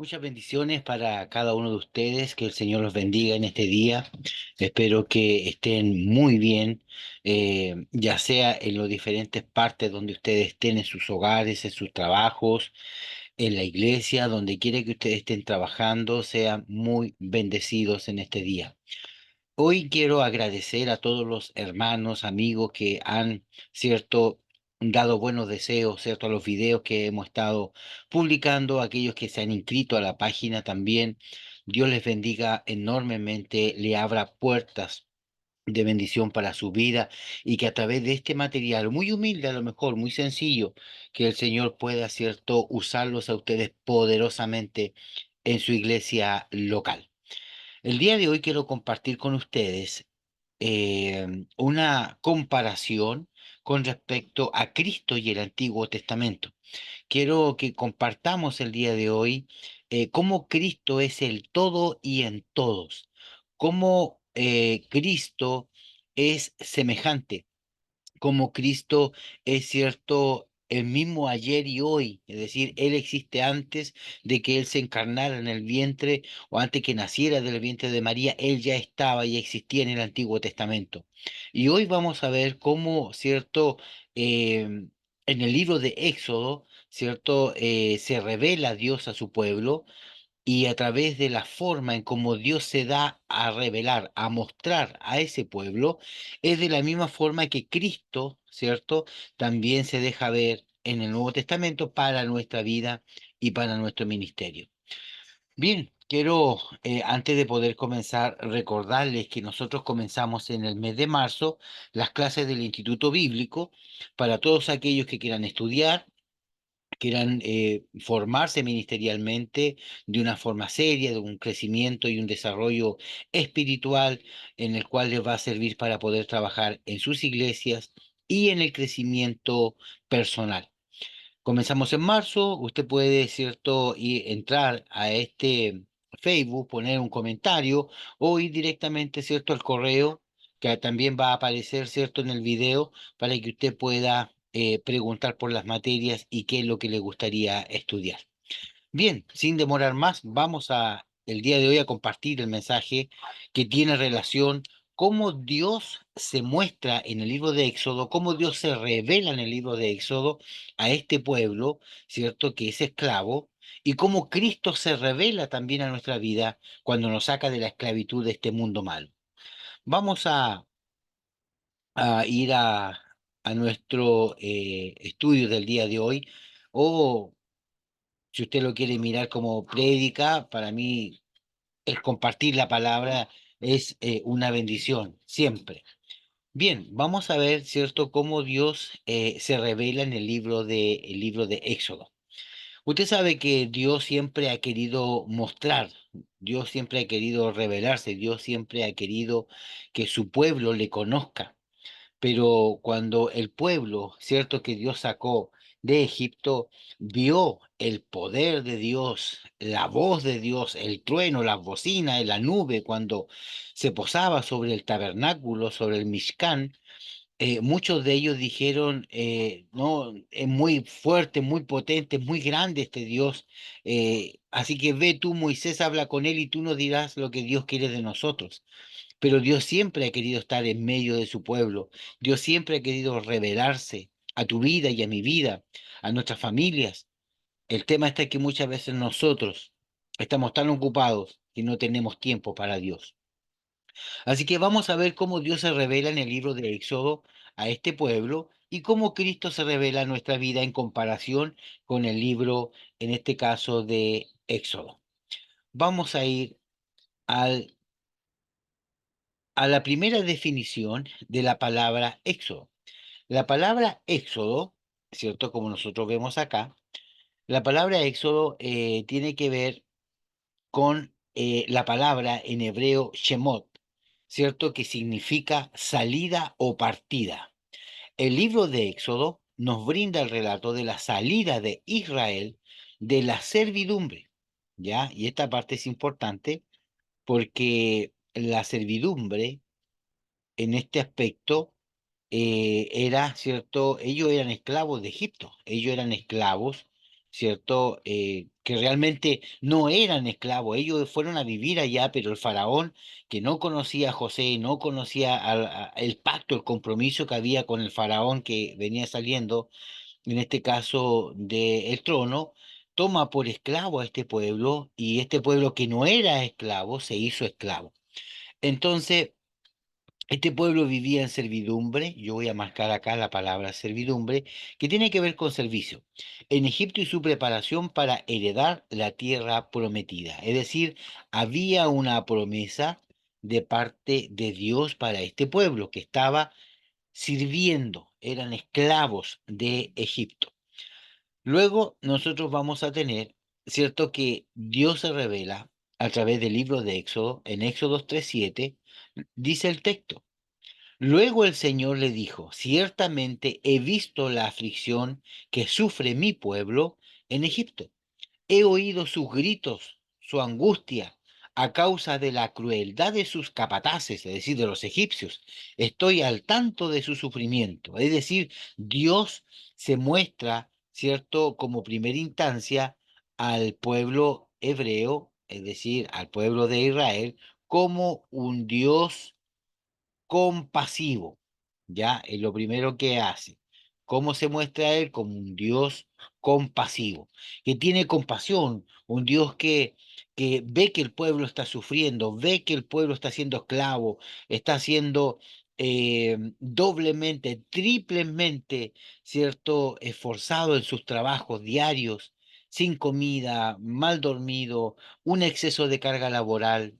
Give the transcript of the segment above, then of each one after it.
Muchas bendiciones para cada uno de ustedes, que el Señor los bendiga en este día. Espero que estén muy bien, ya sea en las diferentes partes donde ustedes estén, en sus hogares, en sus trabajos, en la iglesia, donde quiera que ustedes estén trabajando, sean muy bendecidos en este día. Hoy quiero agradecer a todos los hermanos, amigos que han, cierto, dado buenos deseos, cierto, a los videos que hemos estado publicando, aquellos que se han inscrito a la página también. Dios les bendiga enormemente, le abra puertas de bendición para su vida y que a través de este material, muy humilde a lo mejor, muy sencillo, que el Señor pueda, cierto, usarlos a ustedes poderosamente en su iglesia local. El día de hoy quiero compartir con ustedes una comparación con respecto a Cristo y el Antiguo Testamento. Quiero que compartamos el día de hoy cómo Cristo es el todo y en todos, cómo Cristo es semejante, como Cristo es cierto el mismo ayer y hoy, es decir, Él existe antes de que Él se encarnara en el vientre o antes que naciera del vientre de María, Él ya estaba y existía en el Antiguo Testamento. Y hoy vamos a ver cómo, cierto, en el libro de Éxodo, cierto, se revela Dios a su pueblo y a través de la forma en cómo Dios se da a revelar, a mostrar a ese pueblo, es de la misma forma que Cristo, ¿cierto? También se deja ver en el Nuevo Testamento para nuestra vida y para nuestro ministerio. Bien, quiero, antes de poder comenzar, recordarles que nosotros comenzamos en el mes de marzo las clases del Instituto Bíblico para todos aquellos que quieran estudiar, quieran formarse ministerialmente de una forma seria, de un crecimiento y un desarrollo espiritual en el cual les va a servir para poder trabajar en sus iglesias y en el crecimiento personal. Comenzamos en marzo, usted puede, cierto, y entrar a este Facebook, poner un comentario o ir directamente, cierto, al correo que también va a aparecer, cierto, en el video para que usted pueda preguntar por las materias y qué es lo que le gustaría estudiar. Bien, sin demorar más, vamos a el día de hoy a compartir el mensaje que tiene relación cómo Dios se muestra en el libro de Éxodo, cómo Dios se revela en el libro de Éxodo a este pueblo, ¿cierto? Que es esclavo, y cómo Cristo se revela también a nuestra vida cuando nos saca de la esclavitud de este mundo malo. Vamos a ir a nuestro estudio del día de hoy, o si usted lo quiere mirar como prédica, para mí el compartir la palabra es una bendición, siempre. Bien, vamos a ver, ¿cierto?, cómo Dios se revela en el libro de Éxodo. Usted sabe que Dios siempre ha querido mostrar, Dios siempre ha querido revelarse, Dios siempre ha querido que su pueblo le conozca. Pero cuando el pueblo, cierto, que Dios sacó de Egipto, vio el poder de Dios, la voz de Dios, el trueno, la bocina, la nube, cuando se posaba sobre el tabernáculo, sobre el Mishkan, muchos de ellos dijeron, no, es muy fuerte, muy potente, muy grande este Dios, así que ve tú, Moisés, habla con él y tú nos dirás lo que Dios quiere de nosotros. Pero Dios siempre ha querido estar en medio de su pueblo. Dios siempre ha querido revelarse a tu vida y a mi vida, a nuestras familias. El tema está que muchas veces nosotros estamos tan ocupados que no tenemos tiempo para Dios. Así que vamos a ver cómo Dios se revela en el libro de Éxodo a este pueblo y cómo Cristo se revela en nuestra vida en comparación con el libro, en este caso, de Éxodo. Vamos a ir al a la primera definición de la palabra éxodo. La palabra éxodo, ¿cierto? Como nosotros vemos acá, la palabra éxodo tiene que ver con la palabra en hebreo shemot, ¿cierto? Que significa salida o partida. El libro de Éxodo nos brinda el relato de la salida de Israel de la servidumbre, ¿ya? Y esta parte es importante porque la servidumbre en este aspecto era, ¿cierto? Ellos eran esclavos de Egipto, ellos eran esclavos ¿cierto? Que realmente no eran esclavos, ellos fueron a vivir allá, pero el faraón, que no conocía a José, no conocía el pacto, el compromiso que había con el faraón que venía saliendo, en este caso del trono, toma por esclavo a este pueblo y este pueblo que no era esclavo se hizo esclavo. Entonces, este pueblo vivía en servidumbre, yo voy a marcar acá la palabra servidumbre, que tiene que ver con servicio, en Egipto y su preparación para heredar la tierra prometida. Es decir, había una promesa de parte de Dios para este pueblo que estaba sirviendo, eran esclavos de Egipto. Luego nosotros vamos a tener, cierto, que Dios se revela a través del libro de Éxodo, en Éxodo 3:7, dice el texto. Luego el Señor le dijo, ciertamente he visto la aflicción que sufre mi pueblo en Egipto. He oído sus gritos, su angustia, a causa de la crueldad de sus capataces, es decir, de los egipcios. Estoy al tanto de su sufrimiento. Es decir, Dios se muestra, ¿cierto?, como primera instancia al pueblo hebreo, es decir, al pueblo de Israel, como un Dios compasivo, ¿ya? Es lo primero que hace. ¿Cómo se muestra él? Como un Dios compasivo, que tiene compasión, un Dios que ve que el pueblo está sufriendo, ve que el pueblo está siendo esclavo, está siendo doblemente, triplemente, ¿cierto?, esforzado en sus trabajos diarios, sin comida, mal dormido, un exceso de carga laboral.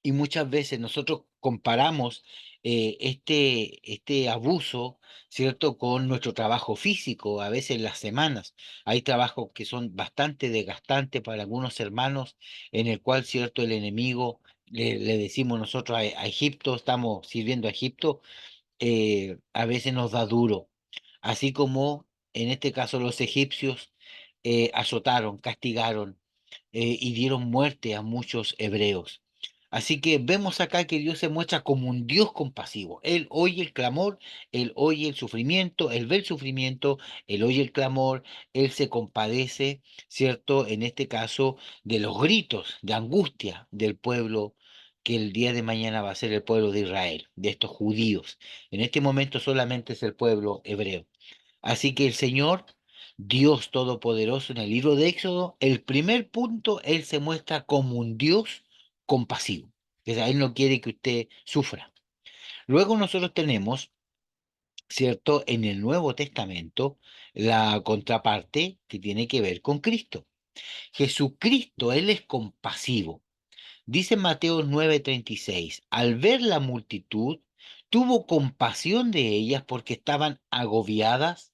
Y muchas veces nosotros comparamos este abuso, ¿cierto?, con nuestro trabajo físico, a veces las semanas. Hay trabajos que son bastante desgastantes para algunos hermanos, en el cual, ¿cierto?, el enemigo, le decimos nosotros a Egipto, estamos sirviendo a Egipto, a veces nos da duro. Así como en este caso los egipcios azotaron, castigaron y dieron muerte a muchos hebreos. Así que vemos acá que Dios se muestra como un Dios compasivo. Él oye el clamor, Él oye el sufrimiento, Él ve el sufrimiento, Él oye el clamor, Él se compadece, ¿cierto? En este caso, de los gritos de angustia del pueblo que el día de mañana va a ser el pueblo de Israel, de estos judíos. En este momento solamente es el pueblo hebreo. Así que el Señor, Dios Todopoderoso, en el libro de Éxodo, el primer punto, Él se muestra como un Dios compasivo. O sea, Él no quiere que usted sufra. Luego nosotros tenemos, ¿cierto?, en el Nuevo Testamento, la contraparte que tiene que ver con Cristo. Jesucristo, Él es compasivo. Dice Mateo 9:36, al ver la multitud, tuvo compasión de ellas porque estaban agobiadas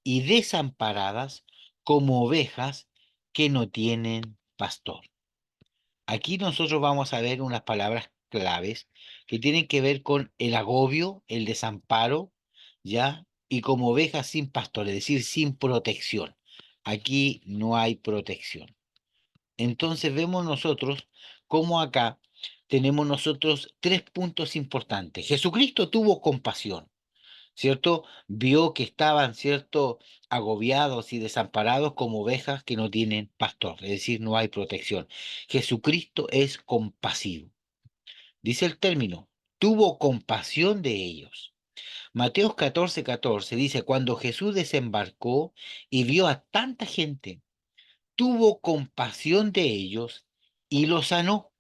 y desamparadas como ovejas que no tienen pastor. Aquí nosotros vamos a ver unas palabras claves que tienen que ver con el agobio, el desamparo, ¿ya? Y como ovejas sin pastor, es decir, sin protección. Aquí no hay protección. Entonces vemos nosotros cómo acá tenemos nosotros tres puntos importantes. Jesucristo tuvo compasión. ¿Cierto? Vio que estaban, ¿cierto?, agobiados y desamparados como ovejas que no tienen pastor, es decir, no hay protección. Jesucristo es compasivo. Dice el término, tuvo compasión de ellos. Mateo 14:14 dice, cuando Jesús desembarcó y vio a tanta gente, tuvo compasión de ellos y los sanó,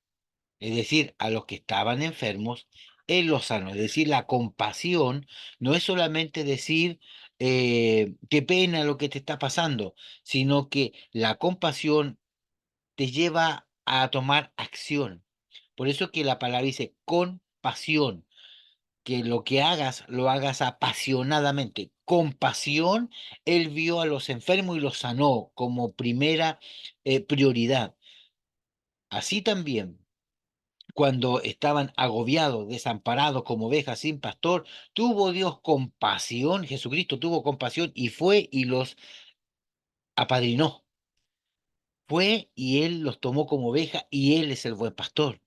es decir, a los que estaban enfermos, Él los sanó. Es decir, la compasión no es solamente decir, qué pena lo que te está pasando, sino que la compasión te lleva a tomar acción. Por eso que la palabra dice compasión, que lo que hagas, lo hagas apasionadamente. Compasión, Él vio a los enfermos y los sanó como primera prioridad. Así también cuando estaban agobiados, desamparados como ovejas sin pastor, tuvo Dios compasión, Jesucristo tuvo compasión y fue y los apadrinó. Fue y Él los tomó como oveja y Él es el buen pastor.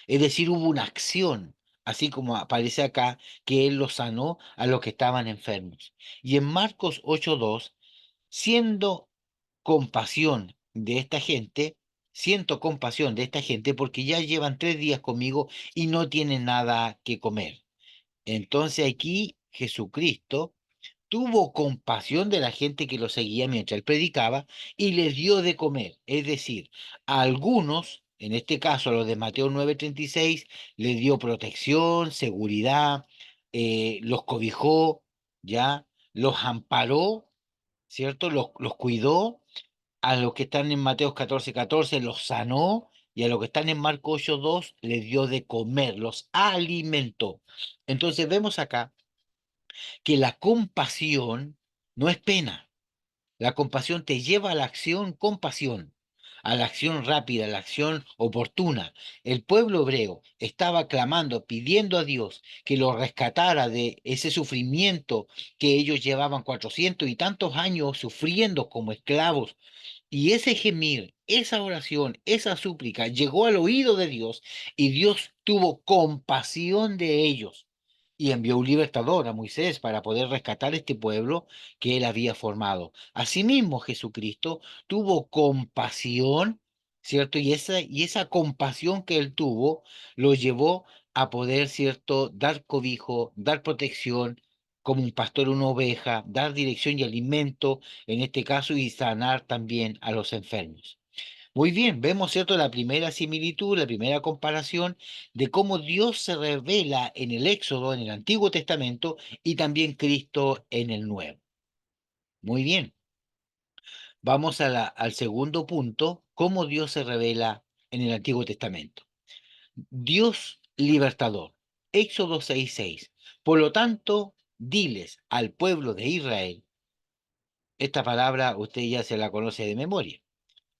Es decir, hubo una acción, así como aparece acá, que Él los sanó a los que estaban enfermos. Y en Marcos 8:2, siendo compasión de esta gente, siento compasión de esta gente porque ya llevan 3 días conmigo y no tienen nada que comer. Entonces aquí Jesucristo tuvo compasión de la gente que lo seguía mientras él predicaba y les dio de comer. Es decir, a algunos, en este caso a los de Mateo 9:36, les dio protección, seguridad, los cobijó, ¿ya? Los amparó, ¿cierto? Los cuidó. A los que están en Mateo 14:14 los sanó. Y a los que están en Marcos 8:2 les dio de comer, los alimentó. Entonces vemos acá que la compasión no es pena. La compasión te lleva a la acción con pasión, a la acción rápida, a la acción oportuna. El pueblo hebreo estaba clamando, pidiendo a Dios que lo rescatara de ese sufrimiento que ellos llevaban 400 y tantos años sufriendo como esclavos, y ese gemir, esa oración, esa súplica llegó al oído de Dios y Dios tuvo compasión de ellos y envió un libertador a Moisés para poder rescatar este pueblo que él había formado. Asimismo, Jesucristo tuvo compasión, ¿cierto? Y esa compasión que él tuvo lo llevó a poder, ¿cierto?, dar cobijo, dar protección como un pastor una oveja, dar dirección y alimento en este caso, y sanar también a los enfermos. Muy bien, vemos, ¿cierto?, la primera similitud, la primera comparación de cómo Dios se revela en el Éxodo, en el Antiguo Testamento, y también Cristo en el Nuevo. Muy bien, vamos al segundo punto, cómo Dios se revela en el Antiguo Testamento. Dios libertador. Éxodo 6:6. Por lo tanto, diles al pueblo de Israel, esta palabra usted ya se la conoce de memoria.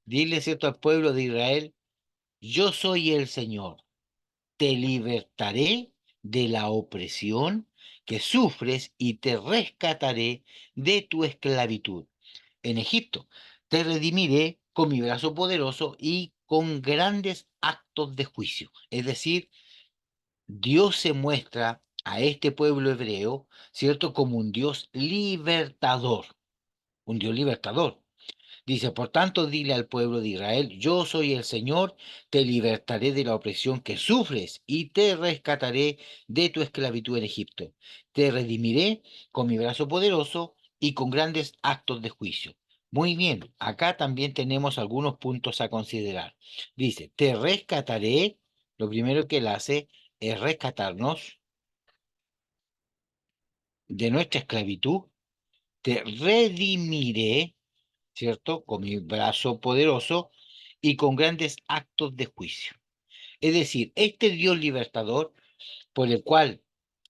Dile, cierto, al pueblo de Israel, yo soy el Señor, te libertaré de la opresión que sufres y te rescataré de tu esclavitud en Egipto. Te redimiré con mi brazo poderoso y con grandes actos de juicio. Es decir, Dios se muestra a este pueblo hebreo, ¿cierto?, como un Dios libertador, un Dios libertador. Dice, por tanto, dile al pueblo de Israel, yo soy el Señor, te libertaré de la opresión que sufres y te rescataré de tu esclavitud en Egipto. Te redimiré con mi brazo poderoso y con grandes actos de juicio. Muy bien, acá también tenemos algunos puntos a considerar. Dice, te rescataré, lo primero que él hace es rescatarnos de nuestra esclavitud, te redimiré, ¿cierto?, con mi brazo poderoso y con grandes actos de juicio. Es decir, este Dios libertador por el cual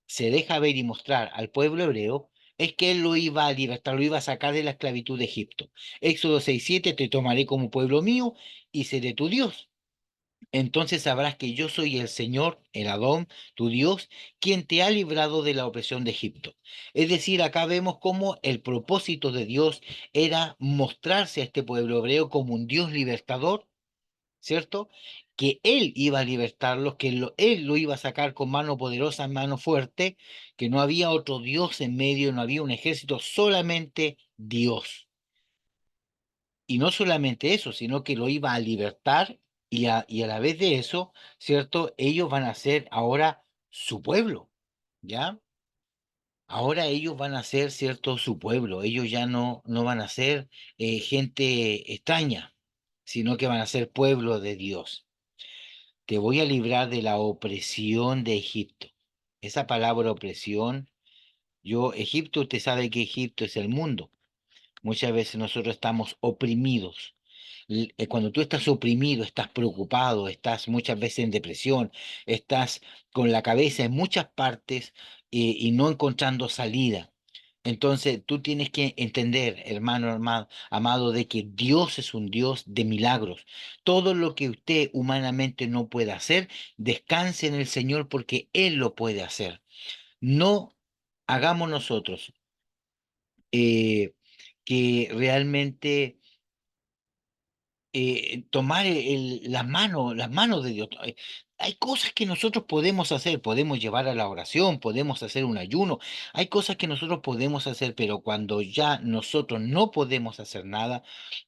se deja ver y mostrar al pueblo hebreo es que él lo iba a libertar, lo iba a sacar de la esclavitud de Egipto. Éxodo 6:7, te tomaré como pueblo mío y seré tu Dios. Entonces sabrás que yo soy el Señor, el Adón, tu Dios, quien te ha librado de la opresión de Egipto. Es decir, acá vemos cómo el propósito de Dios era mostrarse a este pueblo hebreo como un Dios libertador, ¿cierto? Que Él iba a libertarlos, que Él lo iba a sacar con mano poderosa, mano fuerte, que no había otro Dios en medio, no había un ejército, solamente Dios. Y no solamente eso, sino que lo iba a libertar y a la vez de eso, ¿cierto? Ellos van a ser ahora su pueblo, ¿ya? Ahora ellos van a ser, ¿cierto?, su pueblo. Ellos ya no van a ser gente extraña, sino que van a ser pueblo de Dios. Te voy a librar de la opresión de Egipto. Esa palabra opresión, Egipto, usted sabe que Egipto es el mundo. Muchas veces nosotros estamos oprimidos. Cuando tú estás oprimido, estás preocupado, estás muchas veces en depresión, estás con la cabeza en muchas partes y no encontrando salida. Entonces tú tienes que entender, hermano, amado, de que Dios es un Dios de milagros. Todo lo que usted humanamente no puede hacer, descanse en el Señor porque Él lo puede hacer. No hagamos nosotros eh, que realmente tomar las manos de Dios. Hay cosas que nosotros podemos hacer, podemos llevar a la oración, podemos hacer un ayuno, hay cosas que nosotros podemos hacer, pero cuando ya nosotros no podemos hacer nada,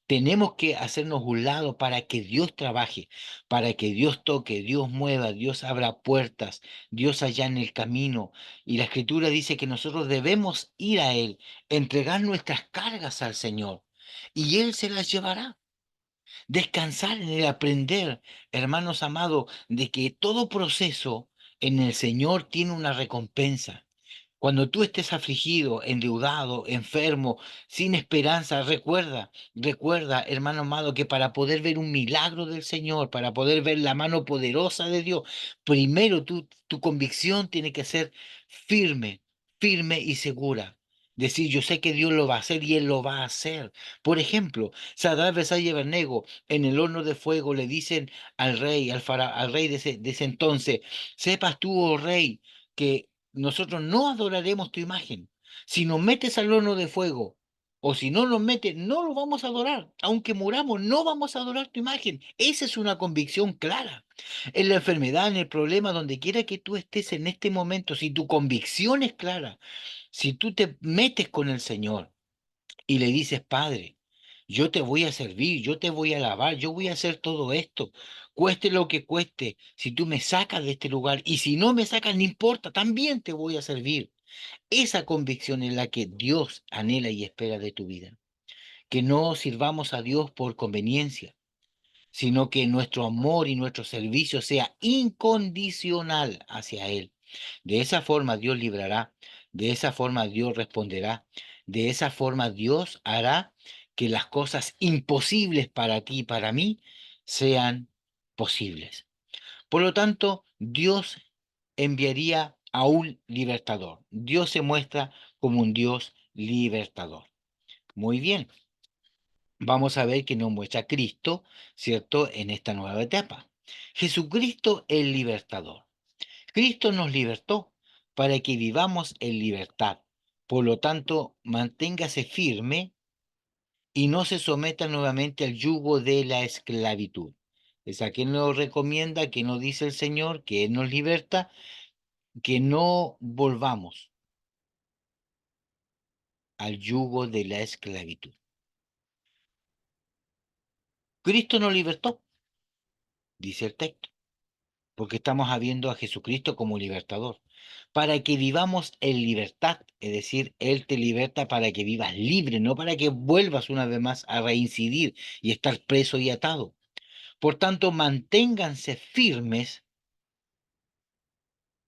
tenemos que hacernos un lado para que Dios trabaje, para que Dios toque, Dios mueva, Dios abra puertas, Dios allane el camino. Y la Escritura dice que nosotros debemos ir a Él, entregar nuestras cargas al Señor, y Él se las llevará. Descansar en el aprender, hermanos amados, de que todo proceso en el Señor tiene una recompensa. Cuando tú estés afligido, endeudado, enfermo, sin esperanza, recuerda, hermano amado, que para poder ver un milagro del Señor, para poder ver la mano poderosa de Dios, primero tu convicción tiene que ser firme, firme y segura. Decir, yo sé que Dios lo va a hacer y Él lo va a hacer. Por ejemplo, Sadrach, Mesach y Abednego en el horno de fuego le dicen al rey, al rey de ese entonces, sepas tú, oh rey, que nosotros no adoraremos tu imagen. Si nos metes al horno de fuego, o si no nos metes, no lo vamos a adorar. Aunque muramos, no vamos a adorar tu imagen. Esa es una convicción clara. En la enfermedad, en el problema, donde quiera que tú estés en este momento, si tu convicción es clara, si tú te metes con el Señor y le dices, Padre, yo te voy a servir, yo te voy a alabar, yo voy a hacer todo esto, cueste lo que cueste, si tú me sacas de este lugar y si no me sacas, no importa, también te voy a servir. Esa convicción es la que Dios anhela y espera de tu vida. Que no sirvamos a Dios por conveniencia, sino que nuestro amor y nuestro servicio sea incondicional hacia Él. De esa forma Dios librará, de esa forma Dios responderá, de esa forma Dios hará que las cosas imposibles para ti y para mí sean posibles. Por lo tanto, Dios enviaría a un libertador. Dios se muestra como un Dios libertador. Muy bien, vamos a ver que nos muestra Cristo, ¿cierto?, en esta nueva etapa. Jesucristo el libertador. Cristo nos libertó para que vivamos en libertad. Por lo tanto, manténgase firme y no se someta nuevamente al yugo de la esclavitud. Es a quien nos recomienda, que nos dice el Señor, que Él nos liberta, que no volvamos al yugo de la esclavitud. Cristo nos libertó, dice el texto, porque estamos viendo a Jesucristo como libertador, para que vivamos en libertad, es decir, Él te liberta para que vivas libre, no para que vuelvas una vez más a reincidir y estar preso y atado. Por tanto, manténganse firmes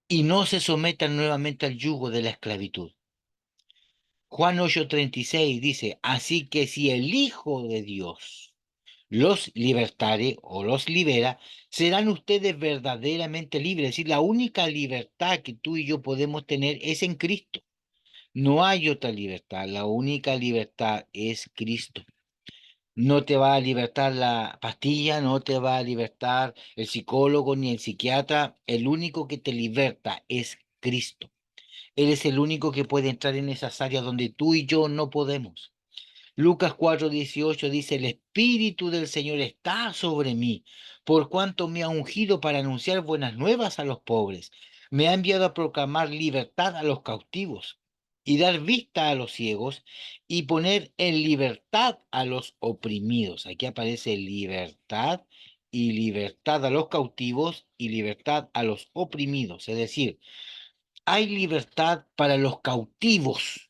y no se sometan nuevamente al yugo de la esclavitud. Juan 8:36 dice, así que si el Hijo de Dios los libertare o los libera, serán ustedes verdaderamente libres. Es decir, la única libertad que tú y yo podemos tener es en Cristo. No hay otra libertad, la única libertad es Cristo. No te va a libertar la pastilla, no te va a libertar el psicólogo ni el psiquiatra. El único que te liberta es Cristo. Él es el único que puede entrar en esas áreas donde tú y yo no podemos. Lucas 4:18 dice, el Espíritu del Señor está sobre mí, por cuanto me ha ungido para anunciar buenas nuevas a los pobres. Me ha enviado a proclamar libertad a los cautivos y dar vista a los ciegos y poner en libertad a los oprimidos. Aquí aparece libertad y libertad a los cautivos y libertad a los oprimidos. Es decir, hay libertad para los cautivos.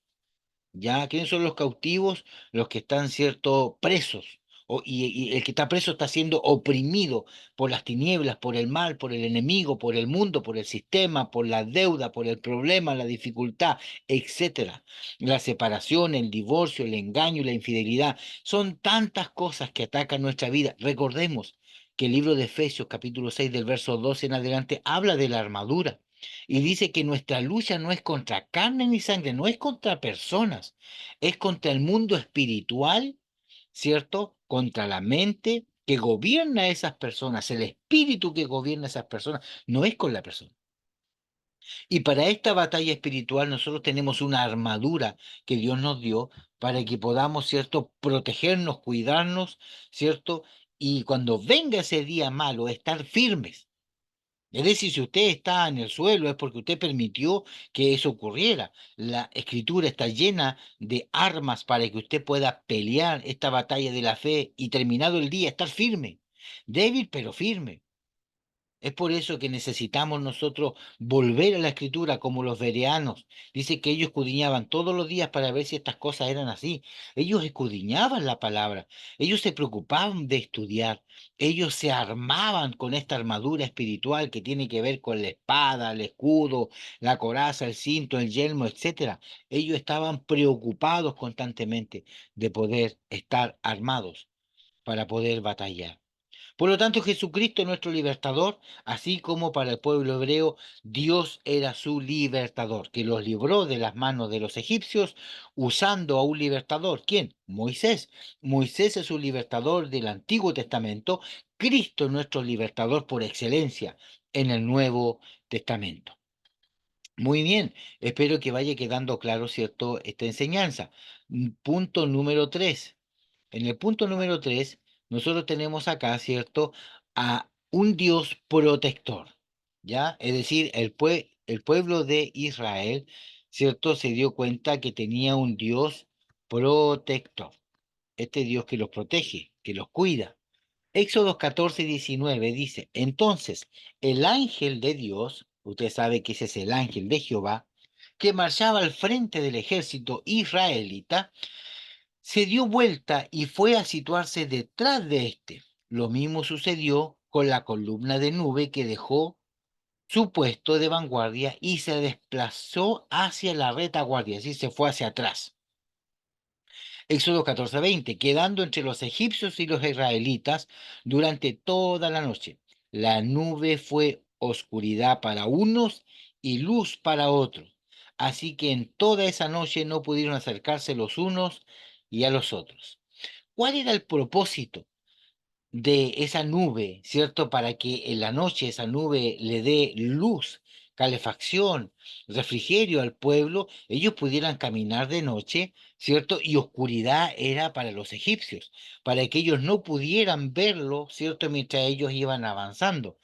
¿Ya? ¿Quiénes son los cautivos? Los que están, cierto, presos. Y el que está preso está siendo oprimido por las tinieblas, por el mal, por el enemigo, por el mundo, por el sistema, por la deuda, por el problema, la dificultad, etcétera. La separación, el divorcio, el engaño y la infidelidad. Son tantas cosas que atacan nuestra vida. Recordemos que el libro de Efesios, capítulo 6 del verso 12 en adelante, habla de la armadura. Y dice que nuestra lucha no es contra carne ni sangre, no es contra personas, es contra el mundo espiritual, ¿cierto? Contra la mente que gobierna a esas personas, el espíritu que gobierna a esas personas, no es con la persona. Y para esta batalla espiritual nosotros tenemos una armadura que Dios nos dio para que podamos, ¿cierto?, protegernos, cuidarnos, ¿cierto? Y cuando venga ese día malo, estar firmes. Es decir, si usted está en el suelo es porque usted permitió que eso ocurriera. La escritura está llena de armas para que usted pueda pelear esta batalla de la fe y terminado el día estar firme, débil pero firme. Es por eso que necesitamos nosotros volver a la escritura como los bereanos. Dice que ellos escudriñaban todos los días para ver si estas cosas eran así. Ellos escudriñaban la palabra. Ellos se preocupaban de estudiar. Ellos se armaban con esta armadura espiritual que tiene que ver con la espada, el escudo, la coraza, el cinto, el yelmo, etcétera. Ellos estaban preocupados constantemente de poder estar armados para poder batallar. Por lo tanto, Jesucristo es nuestro libertador, así como para el pueblo hebreo, Dios era su libertador, que los libró de las manos de los egipcios usando a un libertador. ¿Quién? Moisés. Moisés es un libertador del Antiguo Testamento, Cristo es nuestro libertador por excelencia en el Nuevo Testamento. Muy bien, espero que vaya quedando claro, ¿cierto?, esta enseñanza. Punto número 3. En el punto número 3, nosotros tenemos acá, ¿cierto?, a un Dios protector, ¿ya? Es decir, el pueblo de Israel, ¿cierto?, se dio cuenta que tenía un Dios protector. Este Dios que los protege, que los cuida. Éxodo 14:19 dice, entonces el ángel de Dios, usted sabe que ese es el ángel de Jehová, que marchaba al frente del ejército israelita, se dio vuelta y fue a situarse detrás de éste. Lo mismo sucedió con la columna de nube que dejó su puesto de vanguardia y se desplazó hacia la retaguardia, es decir, se fue hacia atrás. Éxodo 14:20, quedando entre los egipcios y los israelitas durante toda la noche. La nube fue oscuridad para unos y luz para otros. Así que en toda esa noche no pudieron acercarse los unos y a los otros. ¿Cuál era el propósito de esa nube, ¿cierto? Para que en la noche esa nube le dé luz, calefacción, refrigerio al pueblo, ellos pudieran caminar de noche, ¿cierto? Y oscuridad era para los egipcios, para que ellos no pudieran verlo, ¿cierto? Mientras ellos iban avanzando.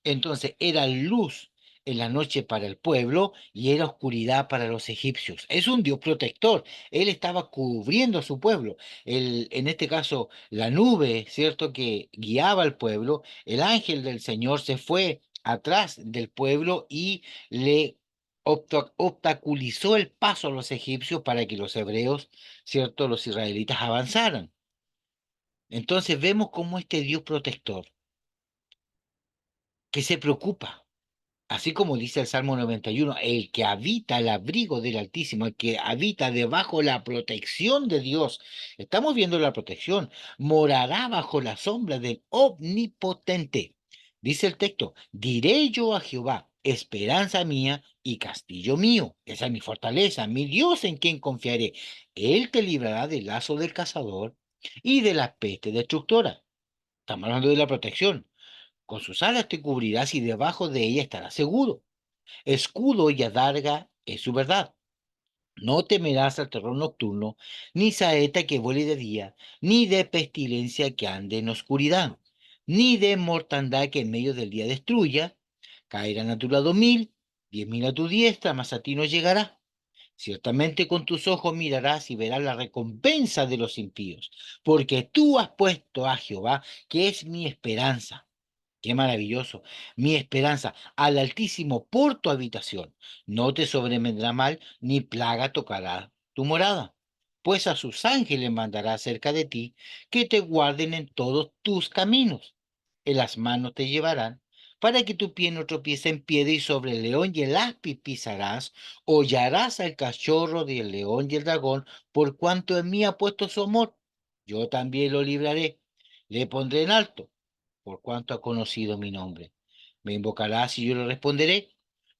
Entonces era luz en la noche para el pueblo y era oscuridad para los egipcios. Es un Dios protector. Él estaba cubriendo a su pueblo. En este caso, la nube, ¿cierto? Que guiaba al pueblo, el ángel del Señor se fue atrás del pueblo y le obstaculizó el paso a los egipcios para que los hebreos, ¿cierto? Los israelitas avanzaran. Entonces vemos cómo este Dios protector, que se preocupa. Así como dice el Salmo 91, el que habita el abrigo del Altísimo, el que habita debajo la protección de Dios, estamos viendo la protección, morará bajo la sombra del Omnipotente. Dice el texto, diré yo a Jehová, esperanza mía y castillo mío, esa es mi fortaleza, mi Dios en quien confiaré. Él te librará del lazo del cazador y de la peste destructora. Estamos hablando de la protección. Con sus alas te cubrirás y debajo de ella estarás seguro. Escudo y adarga es su verdad. No temerás al terror nocturno, ni saeta que vuele de día, ni de pestilencia que ande en oscuridad, ni de mortandad que en medio del día destruya. Caerán a tu lado 1000, 10.000 a tu diestra, mas a ti no llegará. Ciertamente con tus ojos mirarás y verás la recompensa de los impíos, porque tú has puesto a Jehová, que es mi esperanza. Qué maravilloso. Mi esperanza al Altísimo por tu habitación. No te sobrevendrá mal, ni plaga tocará tu morada. Pues a sus ángeles mandará cerca de ti, que te guarden en todos tus caminos. En las manos te llevarán, para que tu pie no tropiece en piedra, y sobre el león y el áspid pisarás, hollarás al cachorro del león y el dragón, por cuanto en mí ha puesto su amor. Yo también lo libraré, le pondré en alto por cuanto ha conocido mi nombre. Me invocarás y yo le responderé.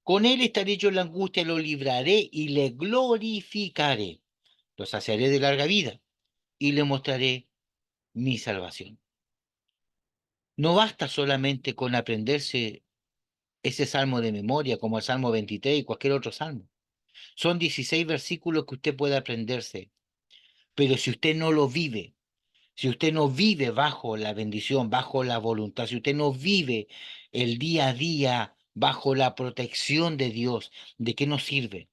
Con él estaré yo en la angustia, lo libraré y le glorificaré. Lo saciaré de larga vida y le mostraré mi salvación. No basta solamente con aprenderse ese salmo de memoria, como el Salmo 23 y cualquier otro salmo. Son 16 versículos que usted puede aprenderse, pero si usted no lo vive, si usted no vive bajo la bendición, bajo la voluntad, si usted no vive el día a día bajo la protección de Dios. ¿De qué nos sirve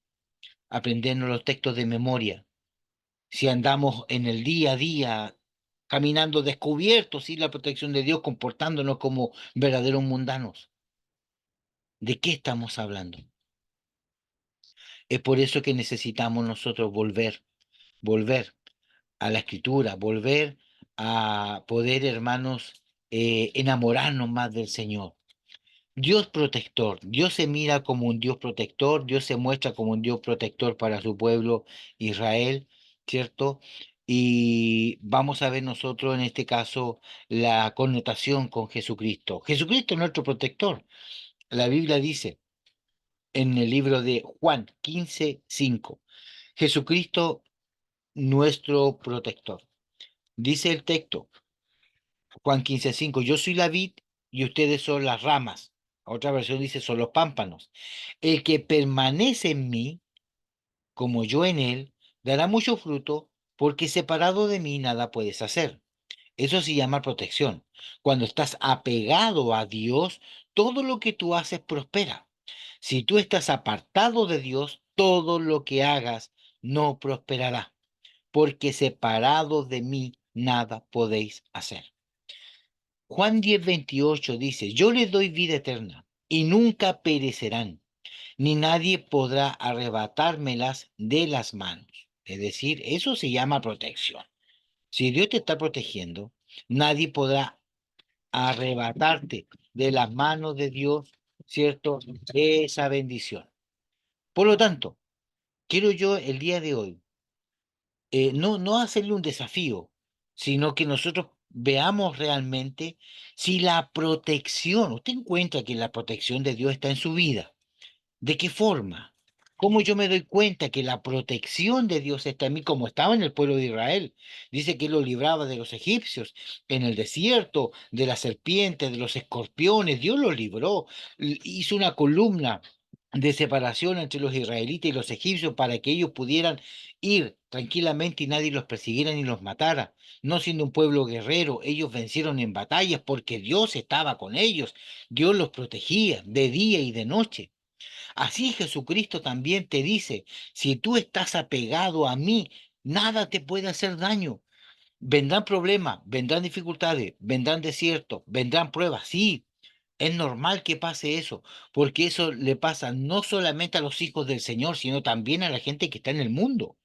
aprendernos los textos de memoria si andamos en el día a día caminando descubiertos sin la protección de Dios, comportándonos como verdaderos mundanos? ¿De qué estamos hablando? Es por eso que necesitamos nosotros volver a la escritura, volver a poder, hermanos, enamorarnos más del Señor. Dios protector, Dios se mira como un Dios protector, Dios se muestra como un Dios protector para su pueblo Israel, ¿cierto? Y vamos a ver nosotros en este caso la connotación con Jesucristo. Jesucristo es nuestro protector. La Biblia dice en el libro de Juan 15:5, Jesucristo nuestro protector. Dice el texto, Juan 15:5, yo soy la vid y ustedes son las ramas. Otra versión dice, son los pámpanos. El que permanece en mí, como yo en él, dará mucho fruto, porque separado de mí nada puedes hacer. Eso se llama protección. Cuando estás apegado a Dios, todo lo que tú haces prospera. Si tú estás apartado de Dios, todo lo que hagas no prosperará, porque separado de mí nada podéis hacer. Juan 10:28 dice, yo les doy vida eterna y nunca perecerán, ni nadie podrá arrebatármelas de las manos. Es decir, eso se llama protección. Si Dios te está protegiendo, nadie podrá arrebatarte de las manos de Dios, ¿cierto? Esa bendición. Por lo tanto, quiero yo el día de hoy no hacerle un desafío, sino que nosotros veamos realmente si la protección, usted encuentra que la protección de Dios está en su vida. ¿De qué forma? ¿Cómo yo me doy cuenta que la protección de Dios está en mí como estaba en el pueblo de Israel? Dice que él lo libraba de los egipcios en el desierto, de las serpientes, de los escorpiones. Dios lo libró. Hizo una columna de separación entre los israelitas y los egipcios para que ellos pudieran ir tranquilamente y nadie los persiguiera ni los matara. No siendo un pueblo guerrero, ellos vencieron en batallas porque Dios estaba con ellos. Dios los protegía de día y de noche. Así Jesucristo también te dice, si tú estás apegado a mí, nada te puede hacer daño. Vendrán problemas, vendrán dificultades, vendrán desiertos, vendrán pruebas, sí. Es normal que pase eso, porque eso le pasa no solamente a los hijos del Señor, sino también a la gente que está en el mundo.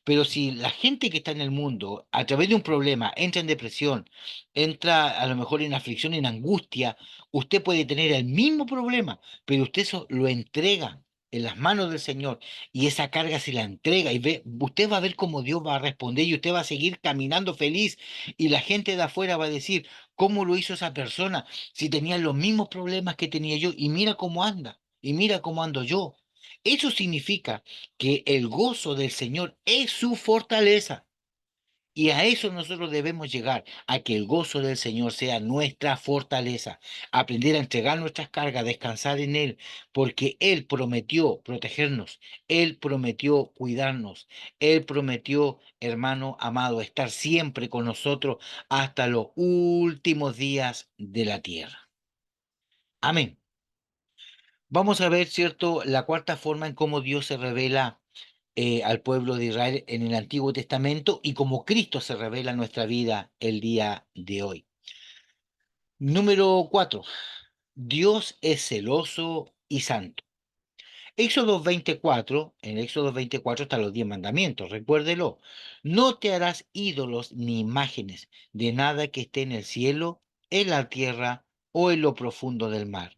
Pero si la gente que está en el mundo, a través de un problema, entra en depresión, entra a lo mejor en aflicción, en angustia, usted puede tener el mismo problema, pero usted eso lo entrega en las manos del Señor y esa carga se la entrega y usted va a ver cómo Dios va a responder y usted va a seguir caminando feliz y la gente de afuera va a decir, ¿cómo lo hizo esa persona si tenía los mismos problemas que tenía yo y mira cómo anda y mira cómo ando yo? Eso significa que el gozo del Señor es su fortaleza. Y a eso nosotros debemos llegar, a que el gozo del Señor sea nuestra fortaleza, aprender a entregar nuestras cargas, descansar en Él, porque Él prometió protegernos, Él prometió cuidarnos, Él prometió, hermano amado, estar siempre con nosotros hasta los últimos días de la tierra. Amén. Vamos a ver, ¿cierto?, la cuarta forma en cómo Dios se revela al pueblo de Israel en el Antiguo Testamento y cómo Cristo se revela en nuestra vida el día de hoy. Número 4. Dios es celoso y santo. En Éxodo 24 están los 10 mandamientos, recuérdelo. No te harás ídolos ni imágenes de nada que esté en el cielo, en la tierra o en lo profundo del mar.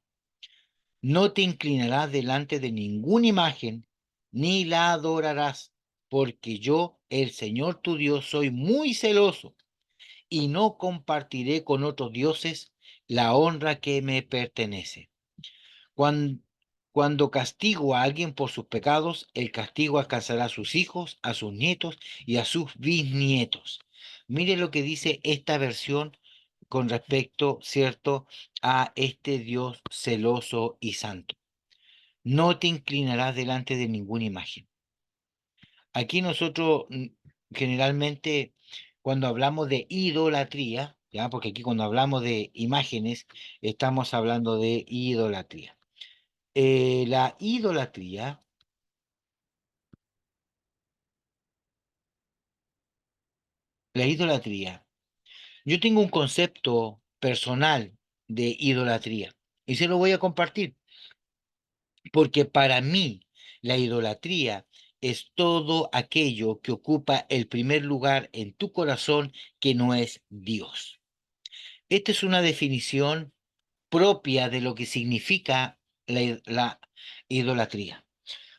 No te inclinarás delante de ninguna imagen, ni la adorarás, porque yo, el Señor tu Dios, soy muy celoso, y no compartiré con otros dioses la honra que me pertenece. Cuando, cuando castigo a alguien por sus pecados, el castigo alcanzará a sus hijos, a sus nietos y a sus bisnietos. Mire lo que dice esta versión con respecto, ¿cierto?, a este Dios celoso y santo. No te inclinarás delante de ninguna imagen. Aquí nosotros generalmente cuando hablamos de idolatría, ¿ya? Porque aquí cuando hablamos de imágenes estamos hablando de idolatría. La idolatría, la idolatría. Yo tengo un concepto personal de idolatría y se lo voy a compartir, porque para mí la idolatría es todo aquello que ocupa el primer lugar en tu corazón que no es Dios. Esta es una definición propia de lo que significa la idolatría.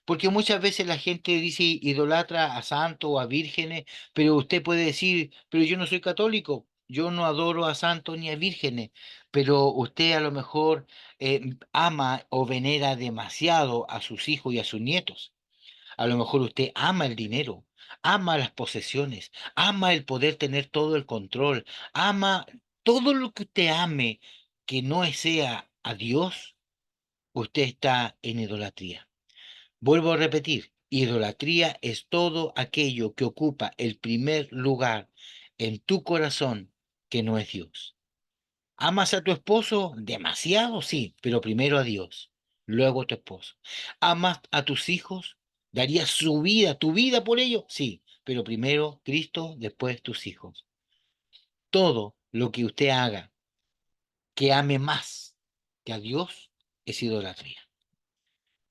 Porque muchas veces la gente dice idolatra a santos o a vírgenes, pero usted puede decir, pero yo no soy católico, yo no adoro a santos ni a vírgenes, pero usted a lo mejor ama o venera demasiado a sus hijos y a sus nietos. A lo mejor usted ama el dinero, ama las posesiones, ama el poder tener todo el control, ama todo lo que usted ame que no sea a Dios, usted está en idolatría. Vuelvo a repetir, idolatría es todo aquello que ocupa el primer lugar en tu corazón que no es Dios. ¿Amas a tu esposo? Demasiado, sí, pero primero a Dios, luego a tu esposo. ¿Amas a tus hijos? ¿Darías su vida, tu vida por ellos? Sí, pero primero Cristo, después tus hijos. Todo lo que usted haga que ame más que a Dios es idolatría.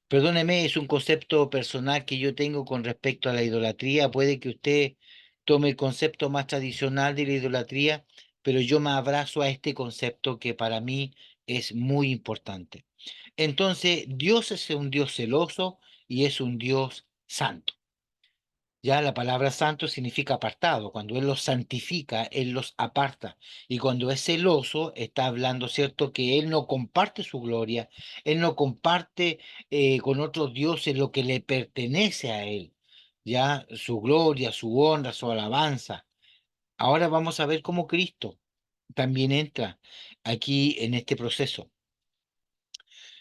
Perdóneme, es un concepto personal que yo tengo con respecto a la idolatría. Puede que usted tome el concepto más tradicional de la idolatría, pero yo me abrazo a este concepto que para mí es muy importante. Entonces, Dios es un Dios celoso y es un Dios santo. Ya la palabra santo significa apartado. Cuando Él los santifica, Él los aparta. Y cuando es celoso, está hablando, ¿cierto? Que Él no comparte su gloria, Él no comparte con otros dioses lo que le pertenece a Él. Ya su gloria, su honra, su alabanza. Ahora vamos a ver cómo Cristo también entra aquí en este proceso.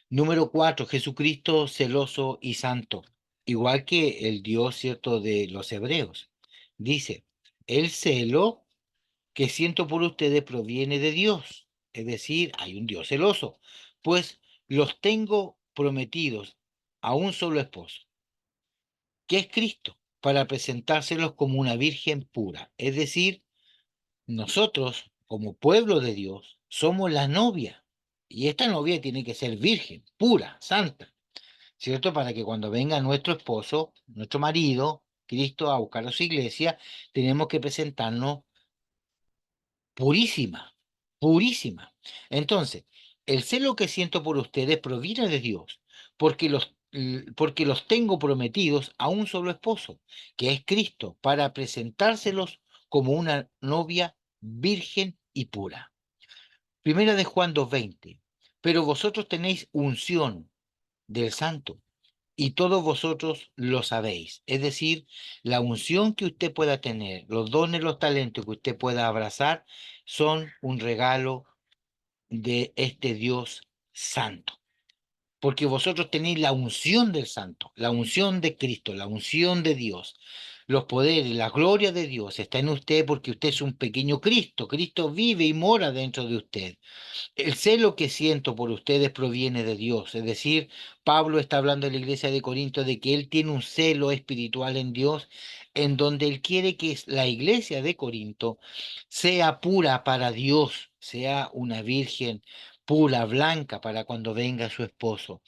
Número 4, Jesucristo celoso y santo, igual que el Dios, cierto, de los hebreos. Dice, el celo que siento por ustedes proviene de Dios, es decir, hay un Dios celoso, pues los tengo prometidos a un solo esposo, que es Cristo, para presentárselos como una virgen pura, es decir, nosotros, como pueblo de Dios, somos la novia, y esta novia tiene que ser virgen, pura, santa. ¿Cierto? Para que cuando venga nuestro esposo, nuestro marido, Cristo, a buscar a su iglesia, tenemos que presentarnos purísima, purísima. Entonces, el celo que siento por ustedes proviene de Dios, porque los tengo prometidos a un solo esposo, que es Cristo, para presentárselos como una novia virgen y pura. Primera de Juan 2:20. Pero vosotros tenéis unción del Santo y todos vosotros lo sabéis. Es decir, la unción que usted pueda tener, los dones, los talentos que usted pueda abrazar, son un regalo de este Dios santo. Porque vosotros tenéis la unción del santo, la unción de Cristo, la unción de Dios. Los poderes, la gloria de Dios está en usted porque usted es un pequeño Cristo. Cristo vive y mora dentro de usted. El celo que siento por ustedes proviene de Dios. Es decir, Pablo está hablando en la iglesia de Corinto de que él tiene un celo espiritual en Dios, en donde él quiere que la iglesia de Corinto sea pura para Dios, sea una virgen pura, blanca, para cuando venga su esposo.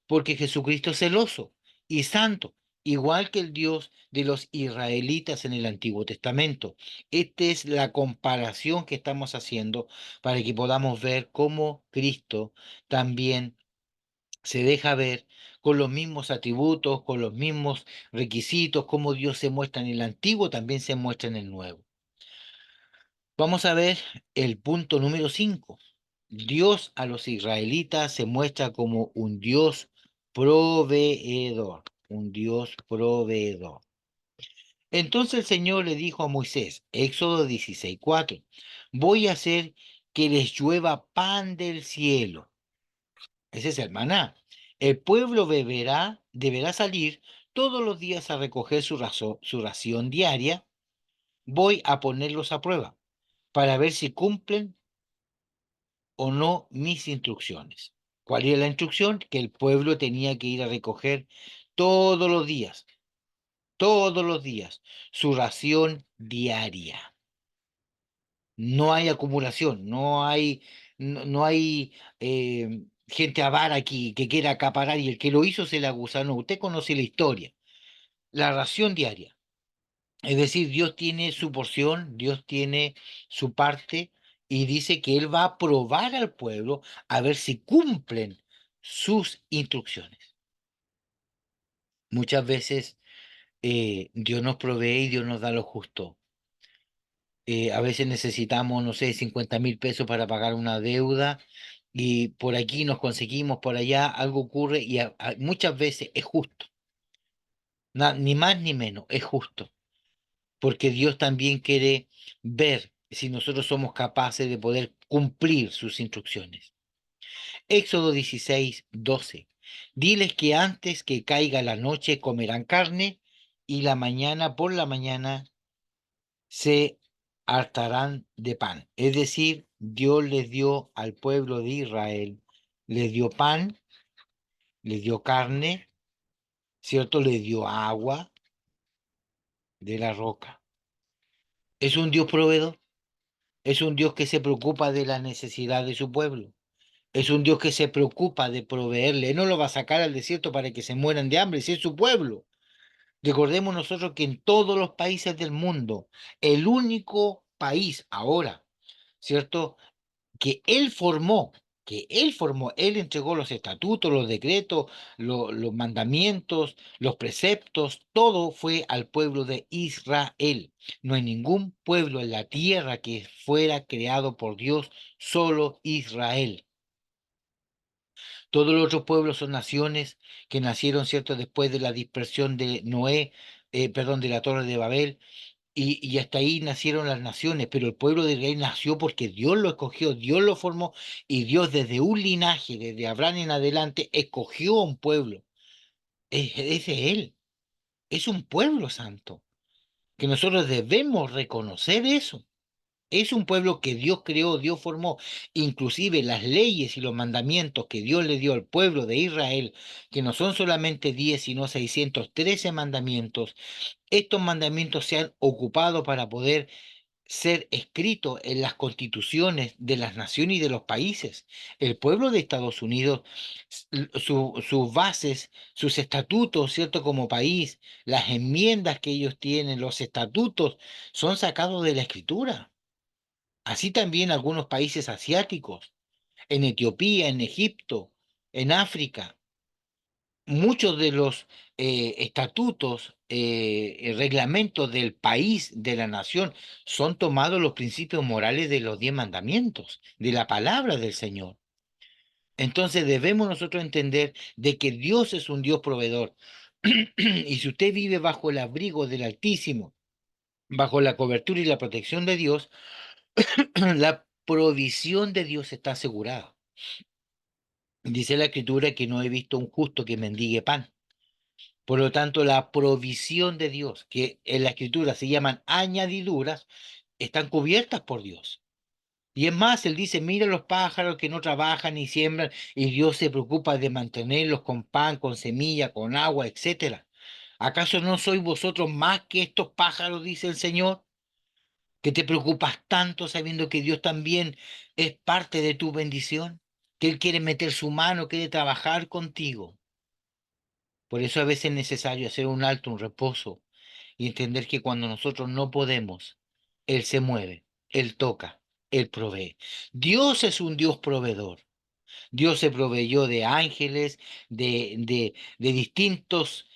Porque Jesucristo es celoso y santo, igual que el Dios de los israelitas en el Antiguo Testamento. Esta es la comparación que estamos haciendo para que podamos ver cómo Cristo también se deja ver con los mismos atributos, con los mismos requisitos, como Dios se muestra en el Antiguo, también se muestra en el Nuevo. Vamos a ver el punto número 5. Dios a los israelitas se muestra como un Dios proveedor, un Dios proveedor. Entonces el Señor le dijo a Moisés, Éxodo 16:4, voy a hacer que les llueva pan del cielo. Ese es el maná. El pueblo deberá salir todos los días a recoger su ración diaria. Voy a ponerlos a prueba para ver si cumplen o no mis instrucciones. ¿Cuál era la instrucción? Que el pueblo tenía que ir a recoger todos los días, su ración diaria. No hay acumulación, no hay gente avara aquí que quiera acaparar y el que lo hizo se la acusa. No, usted conoce la historia. La ración diaria. Es decir, Dios tiene su porción, Dios tiene su parte y dice que Él va a probar al pueblo a ver si cumplen sus instrucciones. Muchas veces Dios nos provee y Dios nos da lo justo. A veces necesitamos, no sé, 50.000 pesos para pagar una deuda y por aquí nos conseguimos, por allá algo ocurre y muchas veces es justo. Ni más ni menos, es justo. Porque Dios también quiere ver si nosotros somos capaces de poder cumplir sus instrucciones. Éxodo 16:12. Diles que antes que caiga la noche comerán carne y por la mañana se hartarán de pan. Es decir, Dios les dio al pueblo de Israel, les dio pan, les dio carne, ¿cierto? Les dio agua de la roca. Es un Dios proveedor. Es un Dios que se preocupa de la necesidad de su pueblo. Es un Dios que se preocupa de proveerle. Él no lo va a sacar al desierto para que se mueran de hambre, si es su pueblo. Recordemos nosotros que en todos los países del mundo, el único país ahora, ¿cierto? Que él entregó los estatutos, los decretos, los mandamientos, los preceptos, todo fue al pueblo de Israel. No hay ningún pueblo en la tierra que fuera creado por Dios, solo Israel. Todos los otros pueblos son naciones que nacieron, ¿cierto?, después de la dispersión de Noé, perdón, de la Torre de Babel, y hasta ahí nacieron las naciones, pero el pueblo de Israel nació porque Dios lo escogió, Dios lo formó, y Dios desde un linaje, desde Abraham en adelante, escogió a un pueblo. Es de Él, es un pueblo santo, que nosotros debemos reconocer eso. Es un pueblo que Dios creó, Dios formó, inclusive las leyes y los mandamientos que Dios le dio al pueblo de Israel, que no son solamente 10, sino 613 mandamientos. Estos mandamientos se han ocupado para poder ser escrito en las constituciones de las naciones y de los países. El pueblo de Estados Unidos, sus bases, sus estatutos, ¿cierto? Como país, las enmiendas que ellos tienen, los estatutos, son sacados de la escritura. Así también algunos países asiáticos, en Etiopía, en Egipto, en África. Muchos de los estatutos, reglamentos del país, de la nación, son tomados los principios morales de los 10 mandamientos, de la palabra del Señor. Entonces debemos nosotros entender de que Dios es un Dios proveedor. Y si usted vive bajo el abrigo del Altísimo, bajo la cobertura y la protección de Dios, la provisión de Dios está asegurada. Dice la Escritura que no he visto un justo que mendigue pan. Por lo tanto, la provisión de Dios, que en la Escritura se llaman añadiduras, están cubiertas por Dios. Y es más, Él dice, mira los pájaros que no trabajan ni siembran, y Dios se preocupa de mantenerlos con pan, con semilla, con agua, etcétera. ¿Acaso no sois vosotros más que estos pájaros, dice el Señor? Que te preocupas tanto sabiendo que Dios también es parte de tu bendición, que Él quiere meter su mano, quiere trabajar contigo. Por eso a veces es necesario hacer un alto, un reposo y entender que cuando nosotros no podemos, Él se mueve, Él toca, Él provee. Dios es un Dios proveedor. Dios se proveyó de ángeles, de distintas